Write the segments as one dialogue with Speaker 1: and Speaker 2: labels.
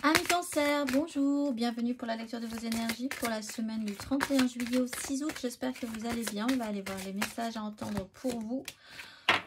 Speaker 1: Amis Cancer, bonjour, bienvenue pour la lecture de vos énergies pour la semaine du 31 juillet au 6 août. J'espère que vous allez bien. On va aller voir les messages à entendre pour vous.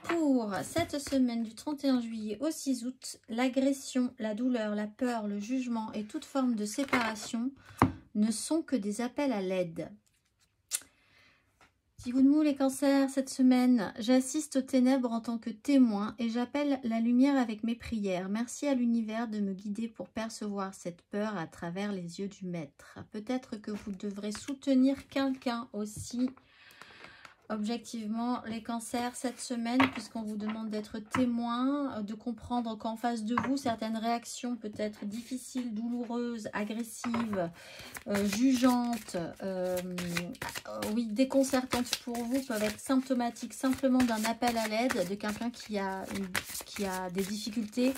Speaker 1: Pour cette semaine du 31 juillet au 6 août, l'agression, la douleur, la peur, le jugement et toute forme de séparation ne sont que des appels à l'aide. Petit coup de mou les cancers, cette semaine, j'assiste aux ténèbres en tant que témoin et j'appelle la lumière avec mes prières. Merci à l'univers de me guider pour percevoir cette peur à travers les yeux du maître. Peut-être que vous devrez soutenir quelqu'un aussi. Objectivement, les cancers, cette semaine, puisqu'on vous demande d'être témoin, de comprendre qu'en face de vous, certaines réactions peut-être difficiles, douloureuses, agressives, jugeantes, oui, déconcertantes pour vous, peuvent être symptomatiques simplement d'un appel à l'aide de quelqu'un qui a des difficultés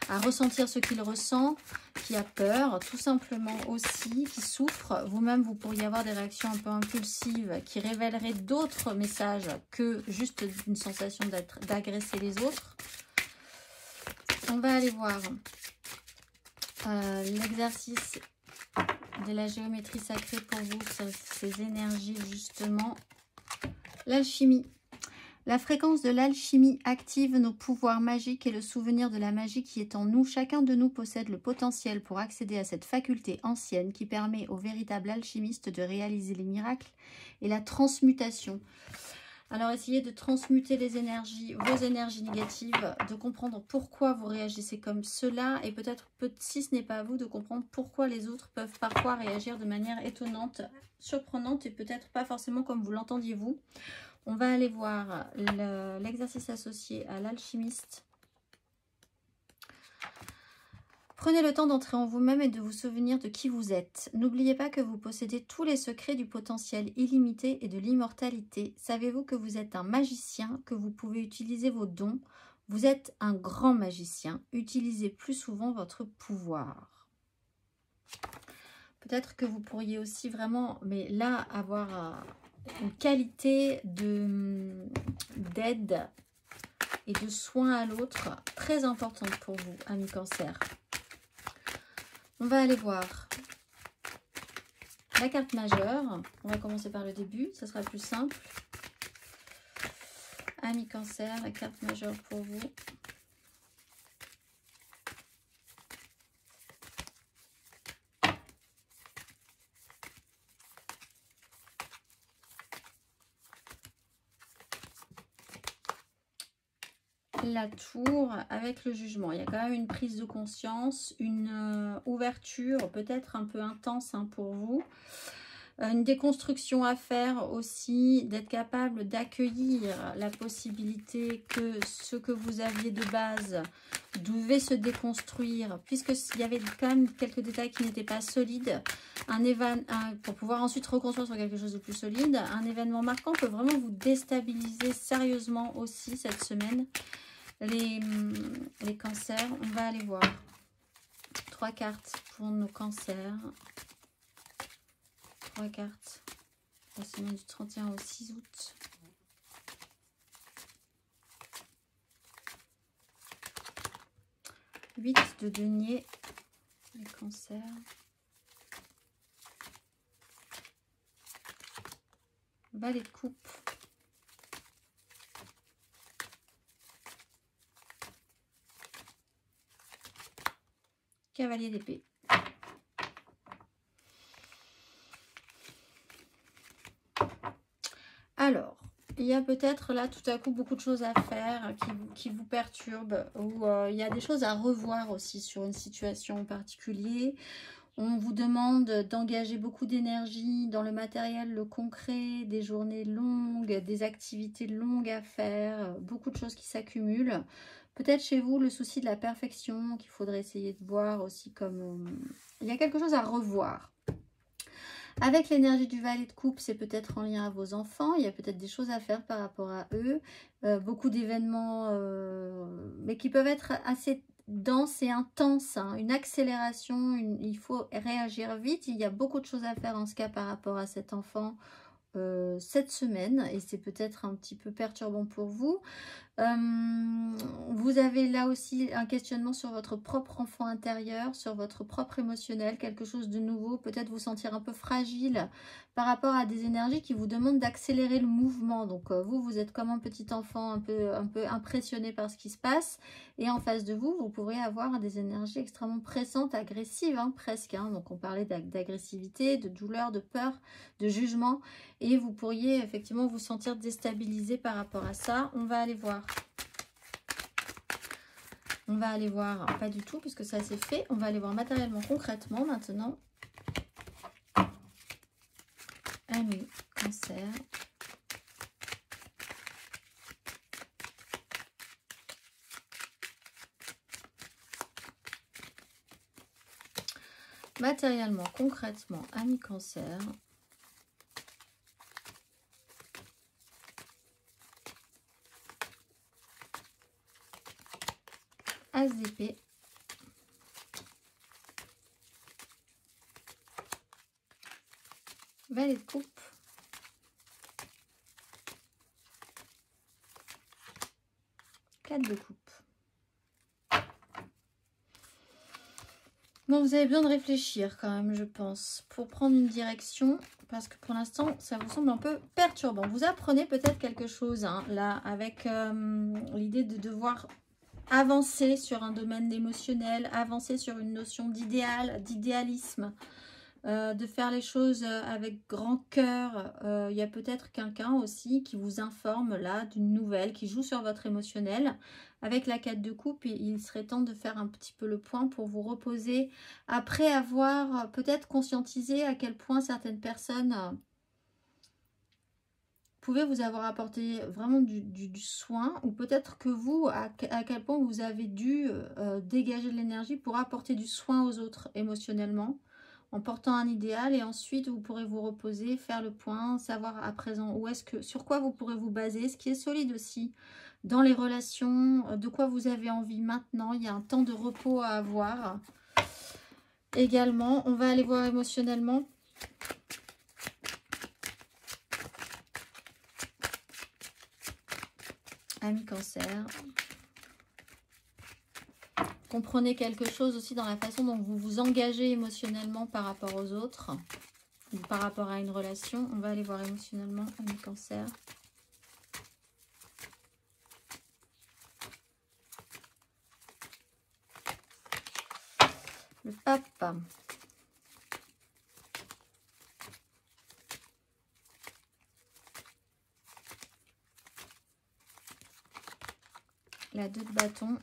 Speaker 1: à ressentir ce qu'il ressent, qui a peur, tout simplement aussi, qui souffre. Vous-même, vous pourriez avoir des réactions un peu impulsives qui révéleraient d'autres messages que juste une sensation d'agresser les autres. On va aller voir l'exercice de la géométrie sacrée pour vous, ces énergies justement. L'alchimie. La fréquence de l'alchimie active nos pouvoirs magiques et le souvenir de la magie qui est en nous. Chacun de nous possède le potentiel pour accéder à cette faculté ancienne qui permet aux véritables alchimistes de réaliser les miracles et la transmutation. Alors essayez de transmuter les énergies, vos énergies négatives, de comprendre pourquoi vous réagissez comme cela et peut-être, si ce n'est pas vous, de comprendre pourquoi les autres peuvent parfois réagir de manière étonnante, surprenante et peut-être pas forcément comme vous l'entendiez vous. On va aller voir l'exercice associé à l'alchimiste. Prenez le temps d'entrer en vous-même et de vous souvenir de qui vous êtes. N'oubliez pas que vous possédez tous les secrets du potentiel illimité et de l'immortalité. Savez-vous que vous êtes un magicien, que vous pouvez utiliser vos dons? Vous êtes un grand magicien. Utilisez plus souvent votre pouvoir. Peut-être que vous pourriez aussi vraiment, mais là, avoir une qualité d'aide et de soin à l'autre très importante pour vous, amis cancer. On va aller voir la carte majeure. On va commencer par le début, ça sera plus simple. Amis cancer, la carte majeure pour vous. La tour avec le jugement. Il y a quand même une prise de conscience, une ouverture peut-être un peu intense pour vous. Une déconstruction à faire aussi, d'être capable d'accueillir la possibilité que ce que vous aviez de base devait se déconstruire, puisqu'il y avait quand même quelques détails qui n'étaient pas solides. Pour pouvoir ensuite reconstruire sur quelque chose de plus solide, un événement marquant peut vraiment vous déstabiliser sérieusement aussi cette semaine. Les cancers, on va aller voir 3 cartes pour nos cancers. 3 cartes la semaine du 31 au 6 août. Huit de denier, les cancers. Valet de coupe. Cavalier d'épée. Alors, il y a peut-être là tout à coup beaucoup de choses à faire qui vous perturbent, ou il y a des choses à revoir aussi sur une situation en particulier. On vous demande d'engager beaucoup d'énergie dans le matériel, le concret, des journées longues, des activités longues à faire, beaucoup de choses qui s'accumulent. Peut-être chez vous le souci de la perfection qu'il faudrait essayer de voir aussi comme... il y a quelque chose à revoir. Avec l'énergie du valet de coupe, c'est peut-être en lien à vos enfants. Il y a peut-être des choses à faire par rapport à eux. Beaucoup d'événements, mais qui peuvent être assez denses et intenses. Une accélération, il faut réagir vite. Il y a beaucoup de choses à faire en ce cas par rapport à cet enfant cette semaine. Et c'est peut-être un petit peu perturbant pour vous. Vous avez là aussi un questionnement sur votre propre enfant intérieur, sur votre propre émotionnel, quelque chose de nouveau, peut-être vous sentir un peu fragile par rapport à des énergies qui vous demandent d'accélérer le mouvement. Donc vous êtes comme un petit enfant un peu impressionné par ce qui se passe, et en face de vous, vous pourrez avoir des énergies extrêmement pressantes, agressives, hein, presque. Hein. Donc on parlait d'agressivité, de douleur, de peur, de jugement, et vous pourriez effectivement vous sentir déstabilisé par rapport à ça. On va aller voir. On va aller voir, pas du tout, puisque ça c'est fait. On va aller voir matériellement, concrètement, maintenant. Ami, Cancer. Matériellement, concrètement, Ami, Cancer. As d'épée. Valet de coupe. Quatre de coupe. Bon, vous avez besoin de réfléchir quand même, je pense, pour prendre une direction, parce que pour l'instant, ça vous semble un peu perturbant. Vous apprenez peut-être quelque chose, hein, là, avec l'idée de devoir avancer sur un domaine émotionnel, avancer sur une notion d'idéal, d'idéalisme, de faire les choses avec grand cœur. Il y a peut-être quelqu'un aussi qui vous informe là d'une nouvelle, qui joue sur votre émotionnel. Avec la 4 de coupe, il serait temps de faire un petit peu le point pour vous reposer après avoir peut-être conscientisé à quel point certaines personnes pouvaient vous avoir apporté vraiment du soin, ou peut-être que vous, à quel point vous avez dû dégager de l'énergie pour apporter du soin aux autres émotionnellement, en portant un idéal, et ensuite vous pourrez vous reposer, faire le point, savoir à présent où est-ce que, sur quoi vous pourrez vous baser, ce qui est solide aussi dans les relations, de quoi vous avez envie maintenant. Il y a un temps de repos à avoir. Également, on va aller voir émotionnellement. Ami Cancer. Comprenez quelque chose aussi dans la façon dont vous vous engagez émotionnellement par rapport aux autres, ou par rapport à une relation. On va aller voir émotionnellement, Ami Cancer. Le pape. La 2 de bâton.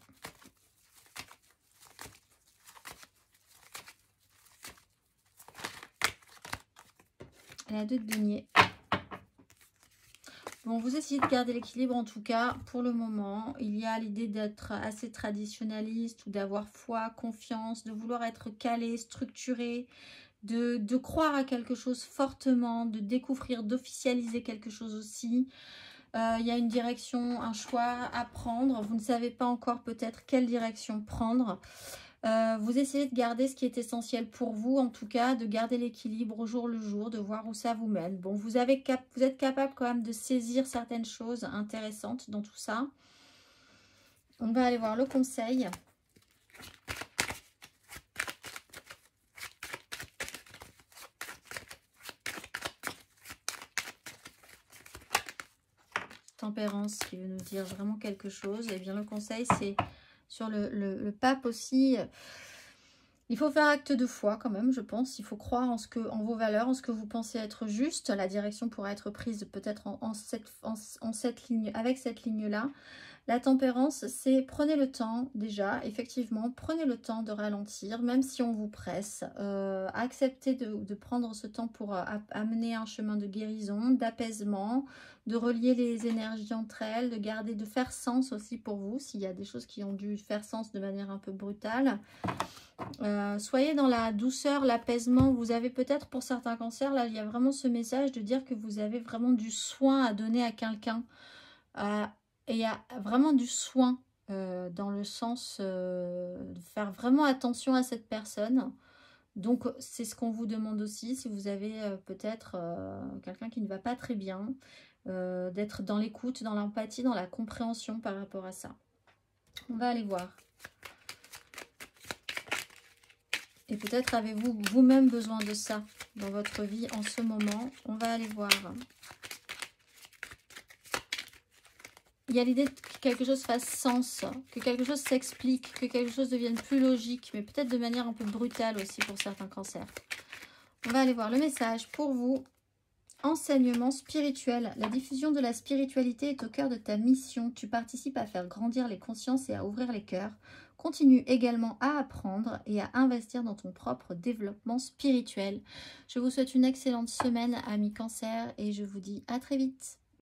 Speaker 1: La 2 de denier. Bon, vous essayez de garder l'équilibre en tout cas pour le moment. Il y a l'idée d'être assez traditionnaliste, ou d'avoir foi, confiance, de vouloir être calé, structuré, de croire à quelque chose fortement, de découvrir, d'officialiser quelque chose aussi. Il y a une direction, un choix à prendre. Vous ne savez pas encore peut-être quelle direction prendre. Vous essayez de garder ce qui est essentiel pour vous, en tout cas, de garder l'équilibre au jour le jour, de voir où ça vous mène. Bon, vous êtes capable quand même de saisir certaines choses intéressantes dans tout ça. On va aller voir le conseil. Tempérance qui veut nous dire vraiment quelque chose. Et bien le conseil, c'est sur le pape aussi. Il faut faire acte de foi quand même, je pense. Il faut croire en vos valeurs, en ce que vous pensez être juste. La direction pourra être prise peut-être avec cette ligne-là. La tempérance, c'est prenez le temps déjà, effectivement, prenez le temps de ralentir, même si on vous presse. Acceptez de prendre ce temps pour amener un chemin de guérison, d'apaisement, de relier les énergies entre elles, de faire sens aussi pour vous, s'il y a des choses qui ont dû faire sens de manière un peu brutale. Soyez dans la douceur, l'apaisement. Vous avez peut-être pour certains cancers, là il y a vraiment ce message de dire que vous avez vraiment du soin à donner à quelqu'un. Et il y a vraiment du soin dans le sens de faire vraiment attention à cette personne. Donc c'est ce qu'on vous demande aussi si vous avez peut-être quelqu'un qui ne va pas très bien. d'être dans l'écoute, dans l'empathie, dans la compréhension par rapport à ça. On va aller voir. Et peut-être avez-vous vous-même besoin de ça dans votre vie en ce moment. On va aller voir. Il y a l'idée que quelque chose fasse sens, que quelque chose s'explique, que quelque chose devienne plus logique, mais peut-être de manière un peu brutale aussi pour certains cancers. On va aller voir le message pour vous. Enseignement spirituel. La diffusion de la spiritualité est au cœur de ta mission. Tu participes à faire grandir les consciences et à ouvrir les cœurs. Continue également à apprendre et à investir dans ton propre développement spirituel. Je vous souhaite une excellente semaine, amis Cancer, et je vous dis à très vite.